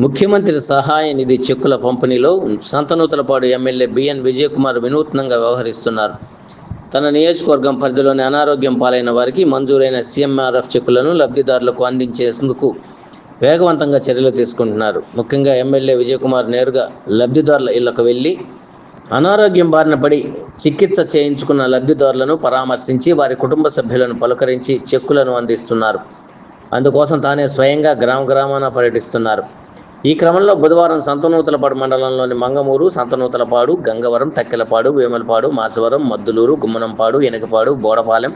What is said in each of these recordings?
ముఖ్యమంత్రి సహాయ నిధి చెక్కుల పంపిణీలో సంతనూతలపాడు ఎమ్మెల్యే బిఎన్ విజయకుమార్ వినూత్నంగా వ్యవహరిస్తున్నారు. తన నియోజకవర్గం పరిధిలోని అనారోగ్యం పాలైన వారికి మంజూరైన సీఎంఆర్ఎఫ్ చెక్కులను లబ్ధిదారులకు అందించేందుకు వేగవంతంగా చర్యలు తీసుకుంటున్నారు. ముఖ్యంగా ఎమ్మెల్యే విజయకుమార్ నేరుగా లబ్ధిదారుల ఇళ్లకు వెళ్లి అనారోగ్యం బారిన పడి చికిత్స చేయించుకున్న లబ్ధిదారులను పరామర్శించి వారి కుటుంబ సభ్యులను పలుకరించి చెక్కులను అందిస్తున్నారు. అందుకోసం తానే స్వయంగా గ్రామాన పర్యటిస్తున్నారు. ఈ క్రమంలో బుధవారం సంతనూతలపాడు మండలంలోని మంగమూరు, సంతనూతలపాడు, గంగవరం, తక్కెలపాడు, వేమలపాడు, మాచవరం, మద్దులూరు, గుమ్మనంపాడు, ఎనకపాడు, బోడపాలెం,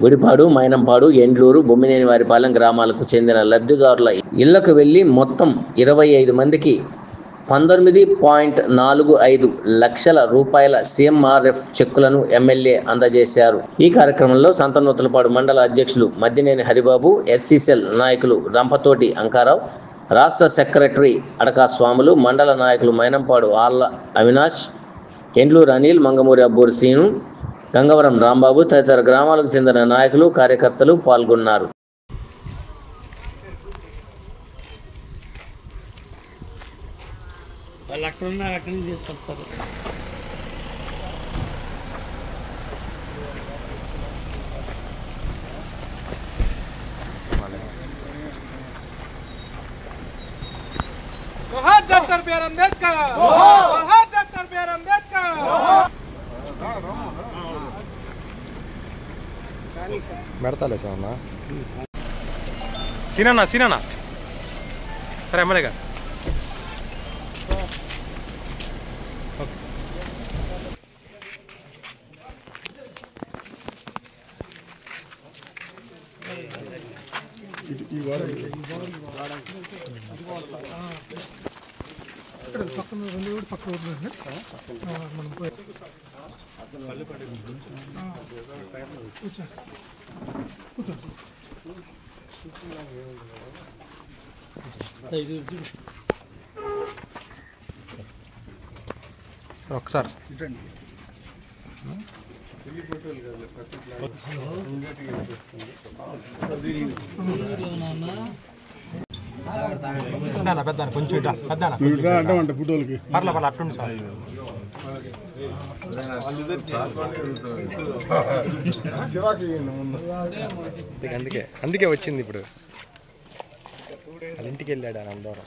గుడిపాడు, మైనంపాడు, ఎండ్లూరు, బొమ్మినేని వారిపాలెం గ్రామాలకు చెందిన లబ్ధిదారుల ఇళ్లకు వెళ్లి మొత్తం 25 మందికి 19.45 లక్షల రూపాయల సీఎంఆర్ఎఫ్ చెక్కులను ఎమ్మెల్యే అందజేశారు. ఈ కార్యక్రమంలో సంతనూతలపాడు మండల అధ్యక్షులు మద్దినేని హరిబాబు, ఎస్సీసెల్ నాయకులు రంపతోటి అంకారావు, రాష్ట్ర సెక్రటరీ అడకా స్వాములు, మండల నాయకులు మైనంపాడు ఆళ్ల అవినాష్, ఎండ్లూరు అనిల్, మంగమూరి అబ్బూరు సీను, గంగవరం రాంబాబు తదితర గ్రామాలకు చెందిన నాయకులు, కార్యకర్తలు పాల్గొన్నారు. Doctor BR Ambedkar, doctor BR Ambedkar. పెడతాలే సార్ సీనన్నా సరే ఎమ్మెల్యేగా పక్కన 2 పక్క మనం ఒకసారి పెద్ద కొంచెం పెద్ద ఫోటోలకి పర్లే అట్టుండి సార్. అందుకే వచ్చింది ఇప్పుడు. వాళ్ళ ఇంటికి వెళ్ళాడు అని అందరం.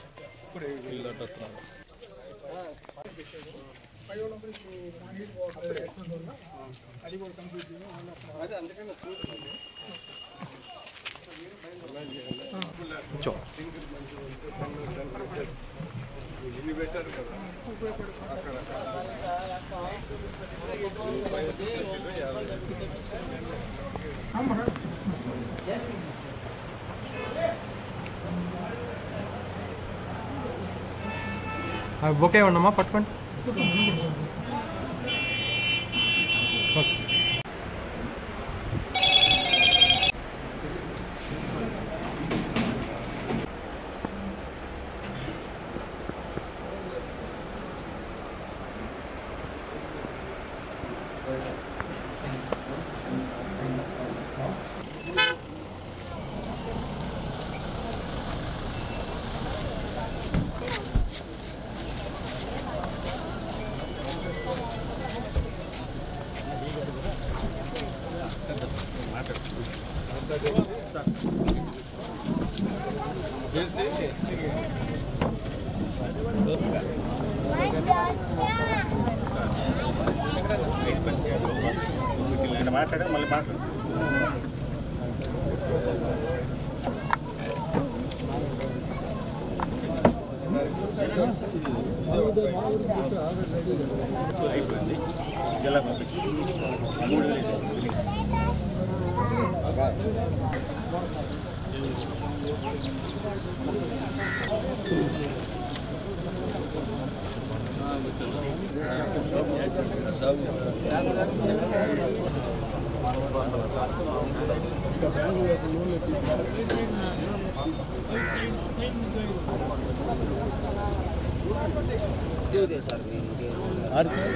బొకే ఉండమ్మా పట్టుకోండి. మాట్లాడే మళ్ళీ మాట్లాడు. అయిపోయింది. జిల్లా పంపించి 3,000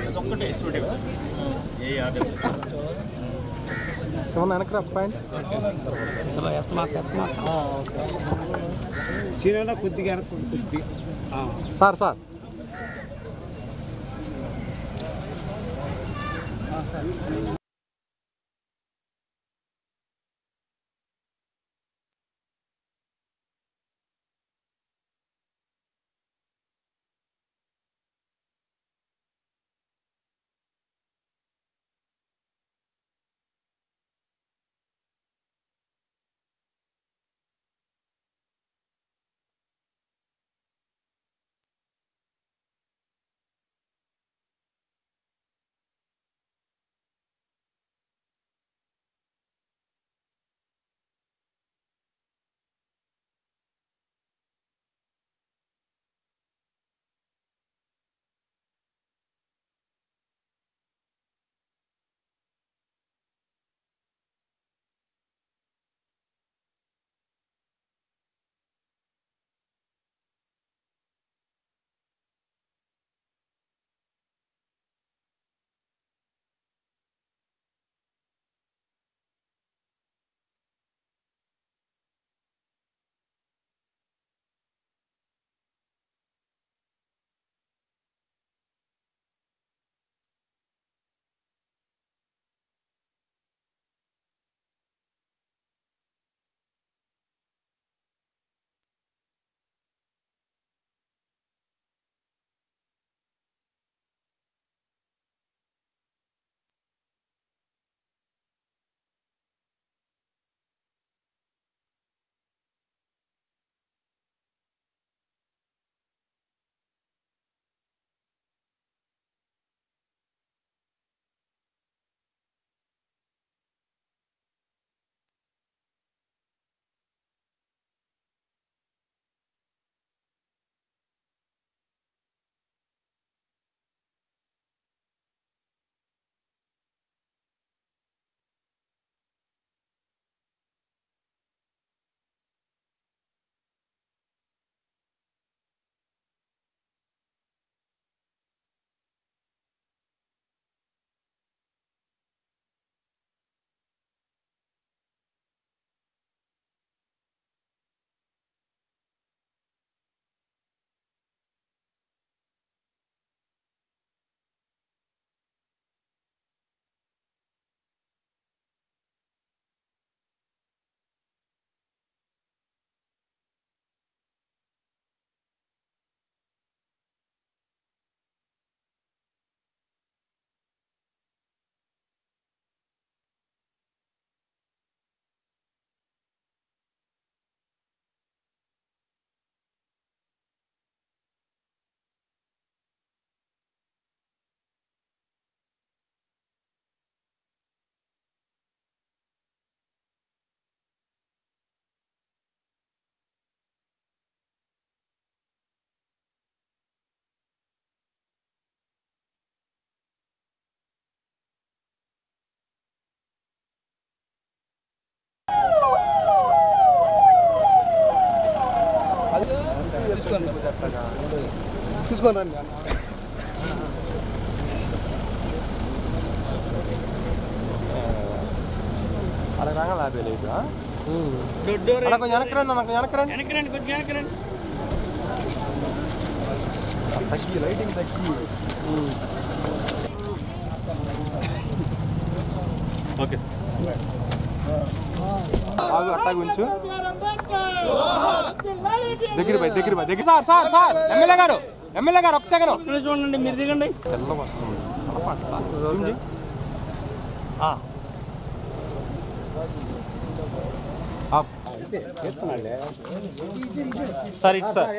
అదొక్కటే ఎస్టిమేట్ ఏ ఆధార్ ఏమన్నా వెనకరా పాయింట్ కొద్దిగా సార్ సార్ తీసుకొని రండి అలా రాగా లాభే లేదు అలా కొంచెం వెనకరండి నాకు వెనకరండి కొంచెం వెనకరండి తగ్గి లైటింగ్ తగ్గి ఓకే ఆగు అట్టా గుంచు దగ్గర సార్ సార్ సార్ ఎమ్మెల్యే గారు ఒక సెకండ్ చూడండి మీరు దిగండి తెల్ల వస్తుంది సార్ ఇటు సార్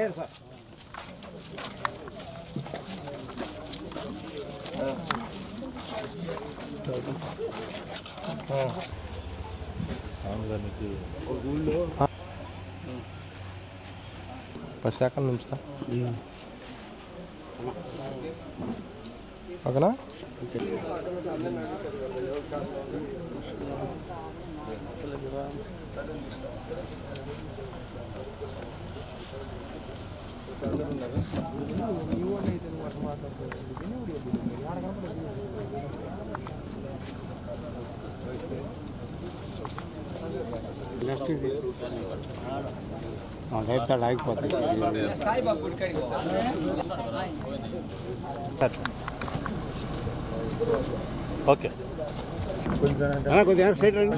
శాఖల నుంచి ఓకేనా ఆగిపోతుంది. ఓకే కొద్దిగా సైడ్ రండి.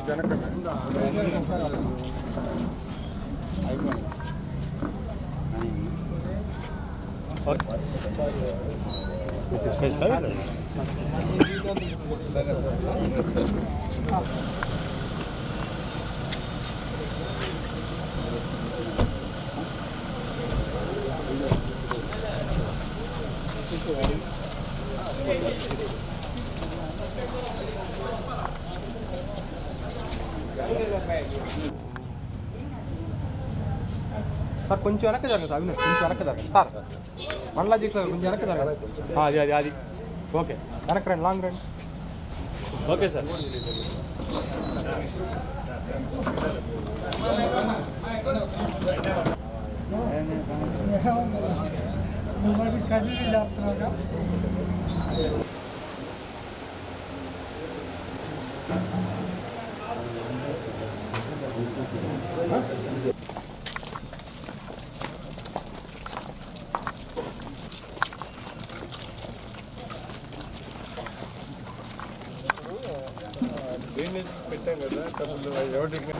సార్ కొంచెం వెనక్కి జరగదు సార్, అవినాష్ కొంచెం వెనక్కి జరగదు సార్, మళ్ళీ కొంచెం వెనక్కి జరగదు. అది ఓకే, వెనక్కి రండి, లాంగ్ రండి. Okay sir. పెట్టాం కదా అసలు ఎవరికి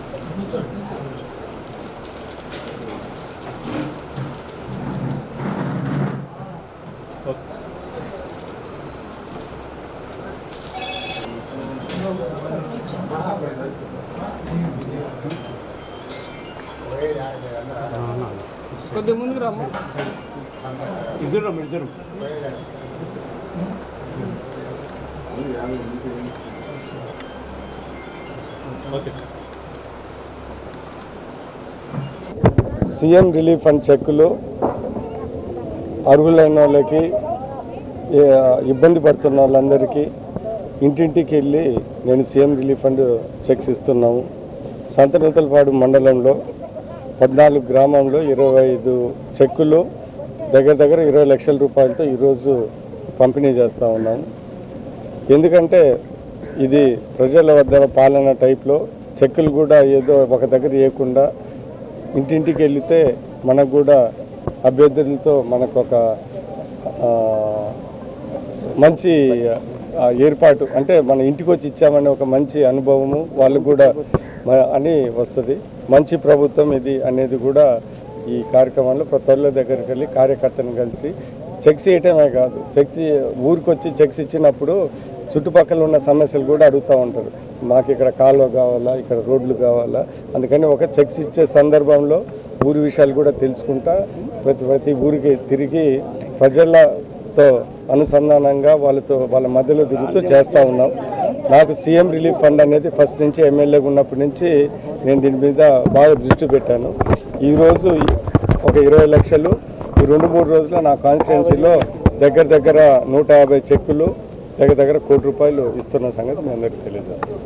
కొద్దిగా ముందుకు రామ్మా. ఇద్దరు సీఎం రిలీఫ్ ఫండ్ చెక్కులు అర్హులైన వాళ్ళకి, ఇబ్బంది పడుతున్న వాళ్ళందరికీ ఇంటింటికి వెళ్ళి నేను సీఎం రిలీఫ్ ఫండ్ చెక్స్ ఇస్తున్నాము. సంతనూతలపాడు మండలంలో 14 గ్రామంలో 25 చెక్కులు దగ్గర 20 లక్షల రూపాయలతో ఈరోజు పంపిణీ చేస్తూ ఉన్నాము. ఎందుకంటే ఇది ప్రజల వద్ద పాలన టైప్లో చెక్కులు కూడా ఏదో ఒక దగ్గర వేయకుండా ఇంటింటికి వెళితే మనకు కూడా అభ్యర్థులతో మనకు ఒక మంచి ఏర్పాటు, అంటే మన ఇంటికి వచ్చి ఇచ్చామనే ఒక మంచి అనుభవము వాళ్ళకు కూడా అని వస్తుంది. మంచి ప్రభుత్వం ఇది అనేది కూడా ఈ కార్యక్రమంలో ప్రతి ఒళ్ళ దగ్గరికి వెళ్ళి కార్యకర్తను కలిసి చెక్స్ వేయటమే కాదు, చెక్స్ ఊరికి వచ్చి చెక్స్ ఇచ్చినప్పుడు చుట్టుపక్కల ఉన్న సమస్యలు కూడా అడుగుతూ ఉంటారు. మాకు ఇక్కడ కాలువ కావాలా, ఇక్కడ రోడ్లు కావాలా, అందుకని ఒక చెక్స్ ఇచ్చే సందర్భంలో ఊరి విషయాలు కూడా తెలుసుకుంటా ప్రతి ఊరికి తిరిగి ప్రజలతో అనుసంధానంగా వాళ్ళ మధ్యలో తిరుగుతూ చేస్తూ ఉన్నాం. నాకు సీఎం రిలీఫ్ ఫండ్ అనేది ఫస్ట్ నుంచి ఎమ్మెల్యేగా ఉన్నప్పటి నుంచి నేను దీని మీద బాగా దృష్టి పెట్టాను. ఈరోజు ఒక 20 లక్షలు ఈ 2-3 రోజుల్లో నా కాన్స్టిట్యున్సీలో దగ్గర 150 చెక్కులు దగ్గర ₹1 కోటి ఇస్తున్న సంగతి మీ అందరికీ తెలియజేస్తాను.